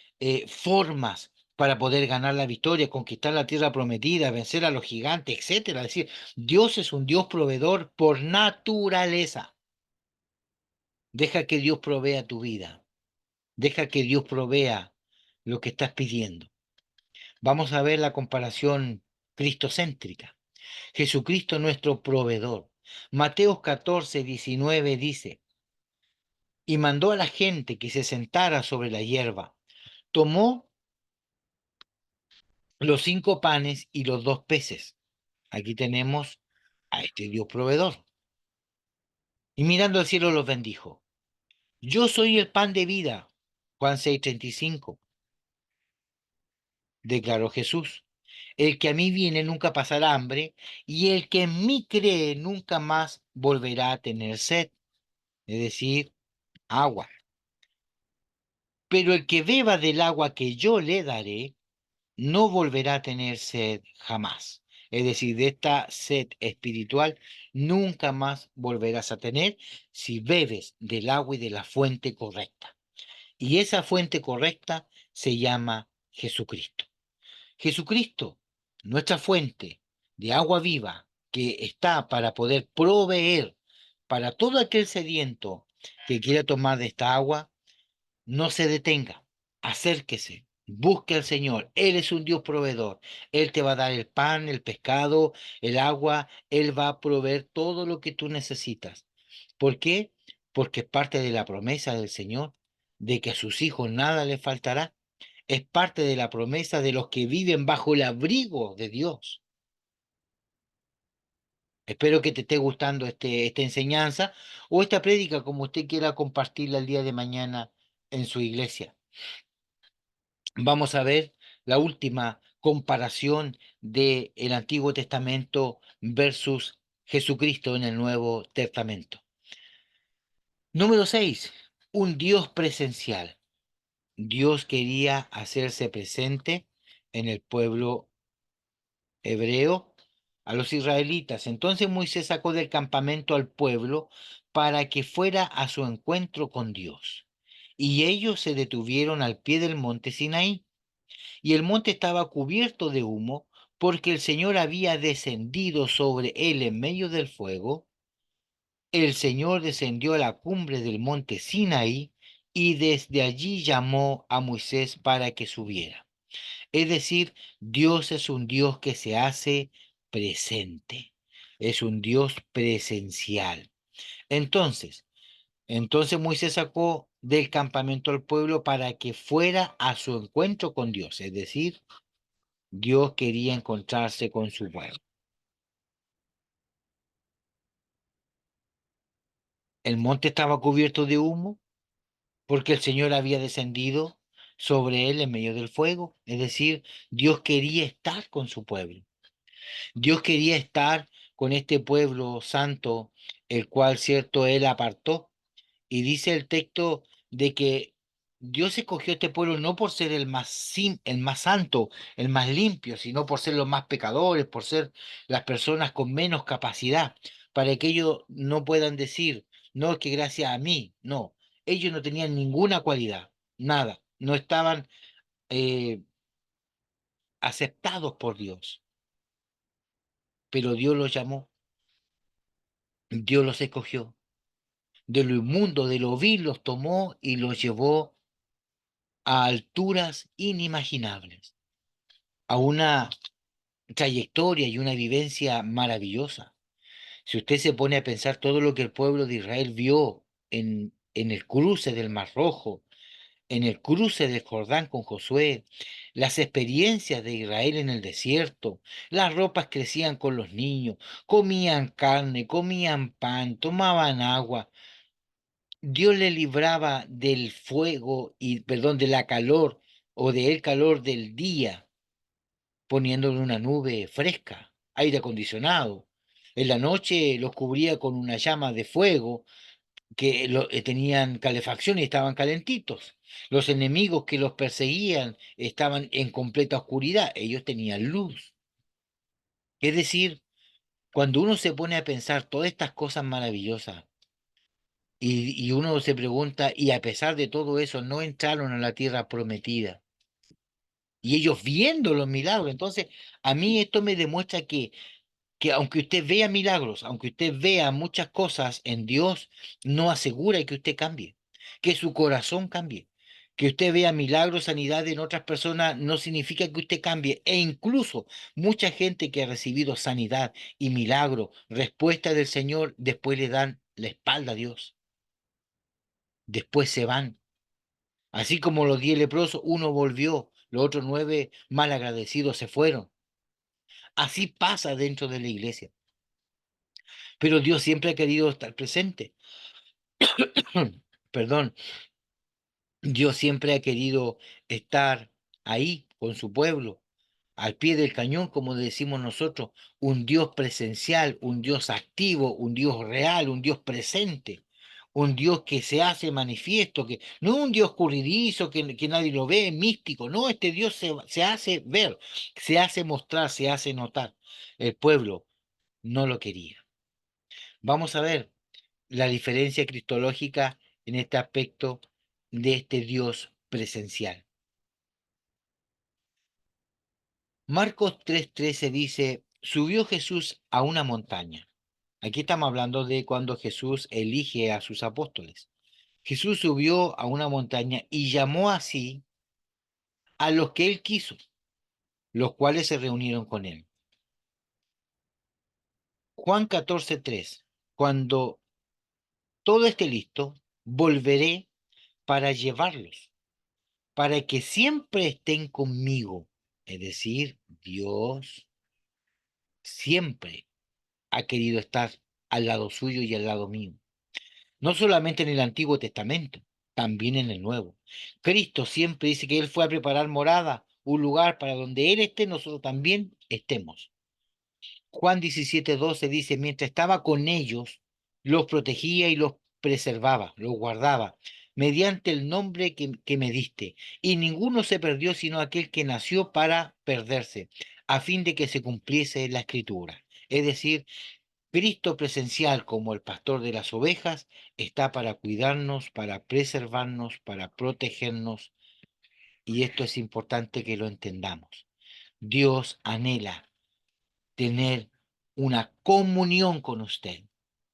formas para poder ganar la victoria, conquistar la tierra prometida, vencer a los gigantes, etcétera. Es decir, Dios es un Dios proveedor por naturaleza. Deja que Dios provea tu vida. Deja que Dios provea lo que estás pidiendo. Vamos a ver la comparación cristocéntrica. Jesucristo nuestro proveedor. Mateo 14:19 dice, y mandó a la gente que se sentara sobre la hierba. Tomó los 5 panes y los 2 peces. Aquí tenemos a este Dios proveedor. Y mirando al cielo los bendijo. Yo soy el pan de vida. Juan 6:35, declaró Jesús. El que a mí viene nunca pasará hambre, y el que en mí cree nunca más volverá a tener sed, es decir, agua. Pero el que beba del agua que yo le daré, no volverá a tener sed jamás. Es decir, de esta sed espiritual nunca más volverás a tener si bebes del agua y de la fuente correcta. Y esa fuente correcta se llama Jesucristo. Jesucristo, nuestra fuente de agua viva, que está para poder proveer para todo aquel sediento que quiera tomar de esta agua, no se detenga, acérquese, busque al Señor. Él es un Dios proveedor. Él te va a dar el pan, el pescado, el agua. Él va a proveer todo lo que tú necesitas. ¿Por qué? Porque es parte de la promesa del Señor de que a sus hijos nada les faltará. Es parte de la promesa de los que viven bajo el abrigo de Dios. Espero que te esté gustando esta enseñanza o esta prédica, como usted quiera compartirla el día de mañana en su iglesia. Vamos a ver la última comparación del Antiguo Testamento versus Jesucristo en el Nuevo Testamento. Número 6. Un Dios presencial. Dios quería hacerse presente en el pueblo hebreo, a los israelitas. Entonces Moisés sacó del campamento al pueblo para que fuera a su encuentro con Dios. Y ellos se detuvieron al pie del monte Sinaí. Y el monte estaba cubierto de humo, porque el Señor había descendido sobre él en medio del fuego. El Señor descendió a la cumbre del monte Sinaí y desde allí llamó a Moisés para que subiera. Es decir, Dios es un Dios que se hace presente, es un Dios presencial. Entonces, entonces Moisés sacó del campamento al pueblo para que fuera a su encuentro con Dios, es decir, Dios quería encontrarse con su pueblo. El monte estaba cubierto de humo porque el Señor había descendido sobre él en medio del fuego. Es decir, Dios quería estar con su pueblo. Dios quería estar con este pueblo santo, el cual, cierto, él apartó. Y dice el texto de que Dios escogió este pueblo no por ser el más santo, el más limpio, sino por ser los más pecadores, por ser las personas con menos capacidad, para que ellos no puedan decir, no es que gracias a mí, no, ellos no tenían ninguna cualidad, nada, no estaban eh, aceptados por Dios, pero Dios los llamó, Dios los escogió, de lo inmundo, de lo vil los tomó y los llevó a alturas inimaginables, a una trayectoria y una vivencia maravillosa. Si usted se pone a pensar todo lo que el pueblo de Israel vio en el cruce del Mar Rojo, en el cruce del Jordán con Josué, las experiencias de Israel en el desierto, las ropas crecían con los niños, comían carne, comían pan, tomaban agua. Dios le libraba del fuego y, perdón, de la calor o del calor del día, poniéndole una nube fresca, aire acondicionado. En la noche los cubría con una llama de fuego que tenían calefacción y estaban calentitos. Los enemigos que los perseguían estaban en completa oscuridad, ellos tenían luz. Es decir, cuando uno se pone a pensar todas estas cosas maravillosas, y uno se pregunta, y a pesar de todo eso, no entraron a la tierra prometida. Y ellos viendo los milagros. Entonces, a mí esto me demuestra que aunque usted vea milagros, aunque usted vea muchas cosas en Dios, no asegura que usted cambie, que su corazón cambie. Que usted vea milagros, sanidad en otras personas, no significa que usted cambie. E incluso mucha gente que ha recibido sanidad y milagro, respuesta del Señor, después le dan la espalda a Dios. Después se van. Así como los 10 leprosos, uno volvió, los otros 9 malagradecidos se fueron. Así pasa dentro de la iglesia. Pero Dios siempre ha querido estar presente. perdón, Dios siempre ha querido estar ahí con su pueblo, al pie del cañón, como decimos nosotros, un Dios presencial, un Dios activo, un Dios real, un Dios presente, un Dios que se hace manifiesto, que no un Dios curridizo, que nadie lo ve, místico, no, este Dios se hace ver, se hace mostrar, se hace notar. El pueblo no lo quería. Vamos a ver la diferencia cristológica en este aspecto de este Dios presencial. Marcos 3:13 dice, subió Jesús a una montaña. Aquí estamos hablando de cuando Jesús elige a sus apóstoles. Jesús subió a una montaña y llamó así a los que él quiso, los cuales se reunieron con él. Juan 14:3, cuando todo esté listo, volveré para llevarlos, para que siempre estén conmigo. Es decir, Dios siempre ha querido estar al lado suyo y al lado mío. No solamente en el Antiguo Testamento, también en el Nuevo. Cristo siempre dice que Él fue a preparar morada, un lugar para donde Él esté, nosotros también estemos. Juan 17:12 dice, mientras estaba con ellos, los protegía y los preservaba, los guardaba, mediante el nombre que me diste. Y ninguno se perdió sino aquel que nació para perderse, a fin de que se cumpliese la escritura. Es decir, Cristo presencial como el pastor de las ovejas está para cuidarnos, para preservarnos, para protegernos, y esto es importante que lo entendamos. Dios anhela tener una comunión con usted.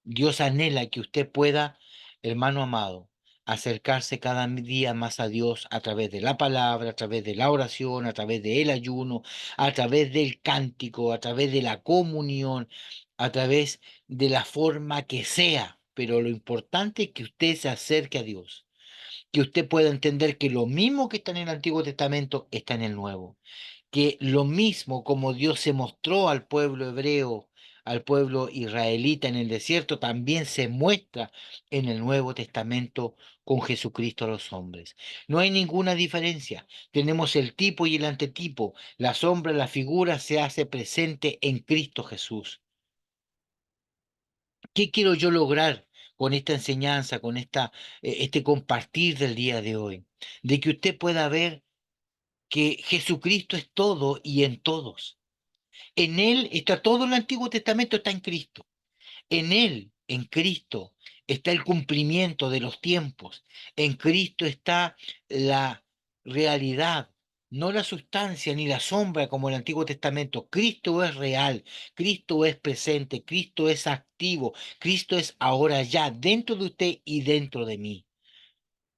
Dios anhela que usted pueda, hermano amado, acercarse cada día más a Dios a través de la palabra, a través de la oración, a través del ayuno, a través del cántico, a través de la comunión, a través de la forma que sea. Pero lo importante es que usted se acerque a Dios, que usted pueda entender que lo mismo que está en el Antiguo Testamento está en el Nuevo, que lo mismo como Dios se mostró al pueblo hebreo, al pueblo israelita en el desierto, también se muestra en el Nuevo Testamento con Jesucristo a los hombres. No hay ninguna diferencia. Tenemos el tipo y el antetipo. La sombra, la figura se hace presente en Cristo Jesús. ¿Qué quiero yo lograr con esta enseñanza, con este compartir del día de hoy? De que usted pueda ver que Jesucristo es todo y en todos. En Él está todo el Antiguo Testamento, está en Cristo. En Él, en Cristo, está el cumplimiento de los tiempos. En Cristo está la realidad, no la sustancia ni la sombra como el Antiguo Testamento. Cristo es real, Cristo es presente, Cristo es activo, Cristo es ahora ya dentro de usted y dentro de mí.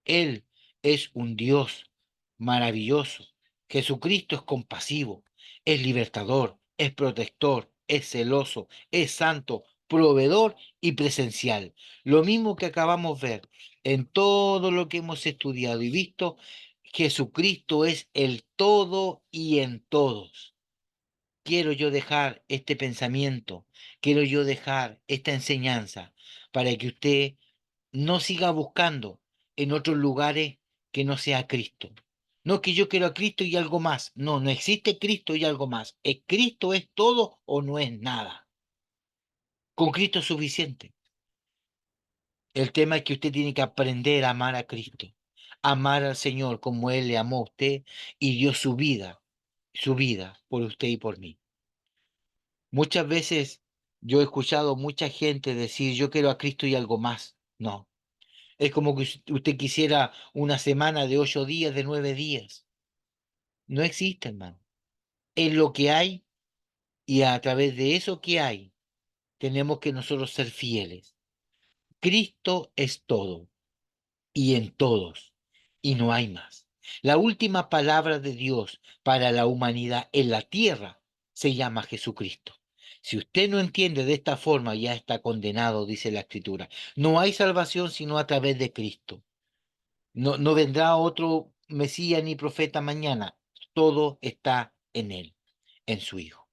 Él es un Dios maravilloso. Jesucristo es compasivo, es libertador, es protector, es celoso, es santo, proveedor y presencial. Lo mismo que acabamos de ver en todo lo que hemos estudiado y visto, Jesucristo es el todo y en todos. Quiero yo dejar este pensamiento, quiero yo dejar esta enseñanza para que usted no siga buscando en otros lugares que no sea Cristo. No que yo quiero a Cristo y algo más. No, no existe Cristo y algo más. Cristo es todo o no es nada. Con Cristo es suficiente. El tema es que usted tiene que aprender a amar a Cristo, amar al Señor como Él le amó a usted y dio su vida por usted y por mí. Muchas veces yo he escuchado mucha gente decir, yo quiero a Cristo y algo más. No, es como que usted quisiera una semana de 8 días, de 9 días. No existe, hermano. Es lo que hay y a través de eso que hay, tenemos que nosotros ser fieles. Cristo es todo y en todos y no hay más. La última palabra de Dios para la humanidad en la tierra se llama Jesucristo. Si usted no entiende de esta forma, ya está condenado, dice la Escritura. No hay salvación sino a través de Cristo. No, no vendrá otro Mesías ni profeta mañana. Todo está en Él, en su Hijo.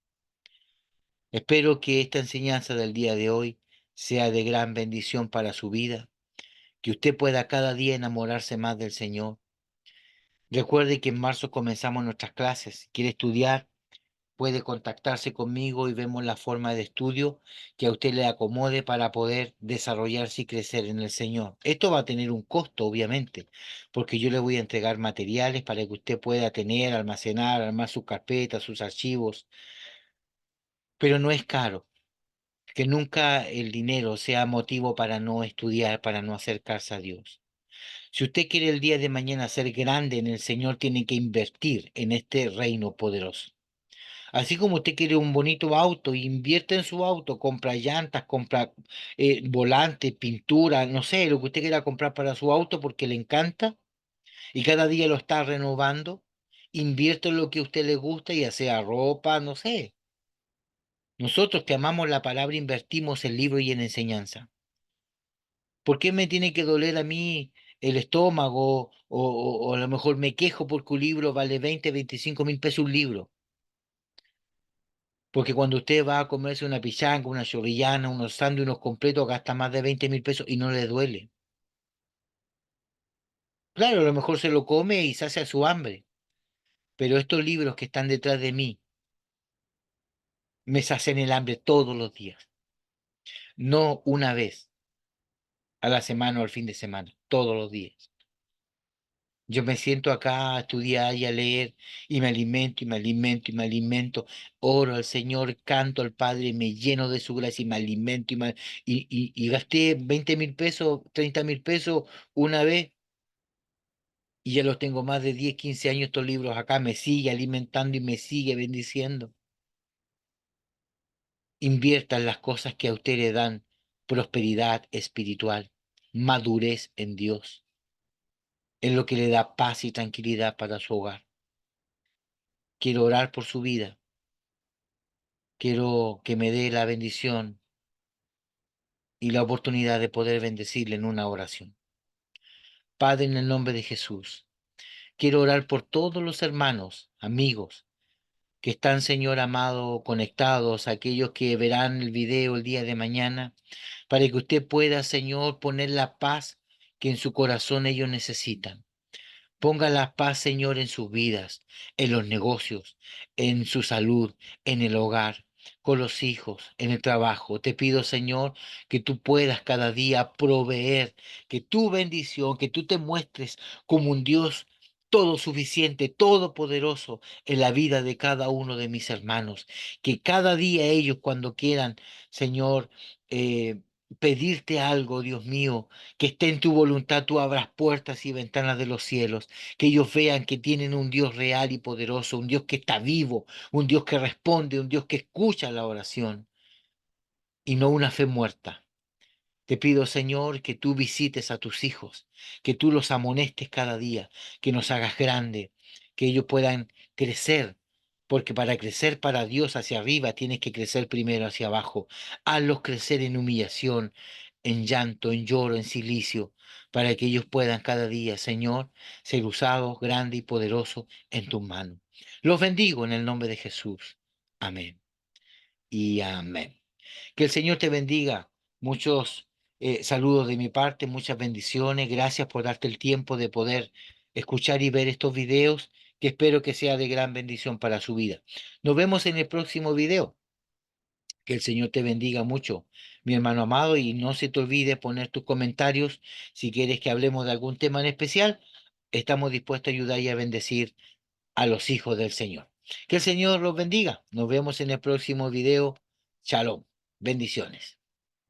Espero que esta enseñanza del día de hoy sea de gran bendición para su vida, que usted pueda cada día enamorarse más del Señor. Recuerde que en marzo comenzamos nuestras clases. Si quiere estudiar, puede contactarse conmigo y vemos la forma de estudio que a usted le acomode para poder desarrollarse y crecer en el Señor. Esto va a tener un costo, obviamente, porque yo le voy a entregar materiales para que usted pueda tener, almacenar, armar sus carpetas, sus archivos, pero no es caro. Que nunca el dinero sea motivo para no estudiar, para no acercarse a Dios. Si usted quiere el día de mañana ser grande en el Señor, tiene que invertir en este reino poderoso. Así como usted quiere un bonito auto, invierte en su auto, compra llantas, compra volantes, pintura, no sé, lo que usted quiera comprar para su auto porque le encanta y cada día lo está renovando. Invierte en lo que a usted le gusta, ya sea ropa, no sé. Nosotros que amamos la palabra invertimos en libro y en enseñanza. ¿Por qué me tiene que doler a mí el estómago o a lo mejor me quejo porque un libro vale 20, 25 mil pesos un libro? Porque cuando usted va a comerse una pichanga, una chorrillana, unos sándwiches, unos completos, gasta más de 20 mil pesos y no le duele. Claro, a lo mejor se lo come y sacia su hambre, pero estos libros que están detrás de mí me sacian el hambre todos los días, no una vez a la semana o al fin de semana, todos los días. Yo me siento acá a estudiar y a leer y me alimento y me alimento y me alimento. Oro al Señor, canto al Padre, me lleno de su gracia y me alimento y gasté 20 mil pesos, 30 mil pesos una vez y ya los tengo más de 10 15 años estos libros acá. Me sigue alimentando y me sigue bendiciendo. Invierta en las cosas que a usted le dan prosperidad espiritual, madurez en Dios, en lo que le da paz y tranquilidad para su hogar. Quiero orar por su vida. Quiero que me dé la bendición y la oportunidad de poder bendecirle en una oración. Padre, en el nombre de Jesús, quiero orar por todos los hermanos, amigos que están, Señor amado, conectados, aquellos que verán el video el día de mañana, para que usted pueda, Señor, poner la paz que en su corazón ellos necesitan. Ponga la paz, Señor, en sus vidas, en los negocios, en su salud, en el hogar, con los hijos, en el trabajo. Te pido, Señor, que tú puedas cada día proveer, que tu bendición, que tú te muestres como un Dios todo suficiente, todopoderoso en la vida de cada uno de mis hermanos. Que cada día ellos, cuando quieran, Señor, eh, pedirte algo, Dios mío, que esté en tu voluntad, tú abras puertas y ventanas de los cielos, que ellos vean que tienen un Dios real y poderoso, un Dios que está vivo, un Dios que responde, un Dios que escucha la oración y no una fe muerta. Te pido, Señor, que tú visites a tus hijos, que tú los amonestes cada día, que nos hagas grande, que ellos puedan crecer, porque para crecer para Dios hacia arriba tienes que crecer primero hacia abajo. Hazlos crecer en humillación, en llanto, en lloro, en silicio, para que ellos puedan cada día, Señor, ser usados grande y poderoso en tus manos. Los bendigo en el nombre de Jesús. Amén y amén. Que el Señor te bendiga. Muchos saludos de mi parte, muchas bendiciones. Gracias por darte el tiempo de poder escuchar y ver estos videos, que espero que sea de gran bendición para su vida. Nos vemos en el próximo video. Que el Señor te bendiga mucho, mi hermano amado, y no se te olvide poner tus comentarios si quieres que hablemos de algún tema en especial. Estamos dispuestos a ayudar y a bendecir a los hijos del Señor. Que el Señor los bendiga. Nos vemos en el próximo video. Shalom. Bendiciones.